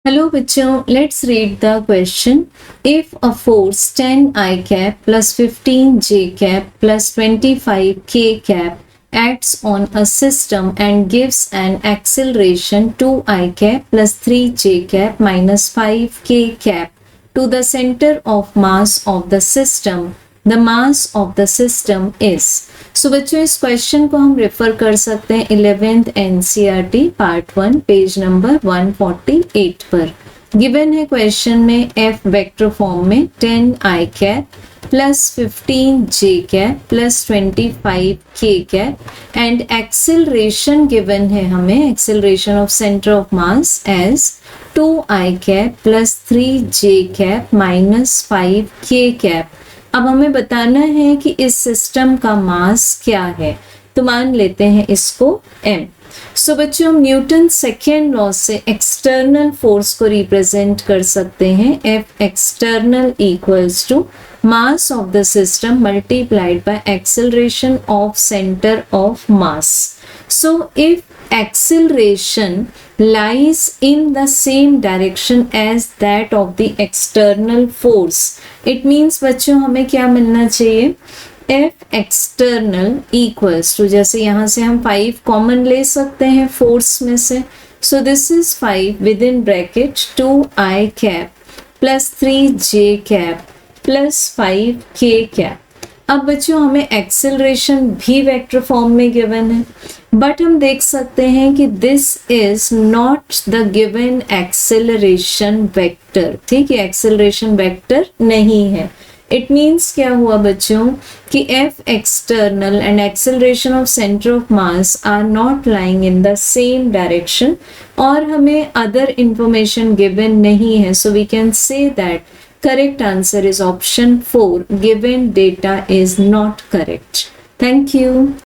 Hello बच्चों, let's read the question. If a force 10 I cap plus 15 J cap plus 25 K cap acts on a system and gives an acceleration 2 I cap plus 3 J cap minus 5 K cap to the center of mass of the system, the mass of the system is. सो बच्चों इस question को हम refer कर सकते हैं 11th NCERT part 1 page number 148 पर। Given है question में F वेक्टर फॉर्म में 10 I cap plus 15 J cap plus 25 K cap and acceleration given है हमें, acceleration of centre of mass as 2 I cap plus 3 J cap minus 5 K cap. अब हमें बताना है कि इस सिस्टम का मास क्या है, तो मान लेते हैं इसको m। सो बच्चों हम न्यूटन सेकेंड लॉ से एक्सटर्नल फोर्स को रिप्रेजेंट कर सकते हैं F external equals to mass of the system multiplied by acceleration of centre of mass. So if acceleration lies in the same direction as that of the external force, it means बच्चों हमें क्या मिलना चाहिए, F external equals to, जैसे यहाँ से हम 5 common ले सकते हैं फोर्स में से, so this is 5 within bracket 2 I cap plus 3 J cap plus 5 K cap। अब बच्चों हमें एक्सेलरेशन भी वेक्टर फॉर्म में गिवन है, बट हम देख सकते हैं कि this is not the given acceleration vector. ठीक है, एक्सेलरेशन वेक्टर नहीं है। इट मीन्स क्या हुआ बच्चों कि F external and acceleration of centre of mass are not lying in the same direction, और हमें अदर इंफॉर्मेशन गिवन नहीं है। So we can say that correct answer is option 4. Given data is not correct. Thank you.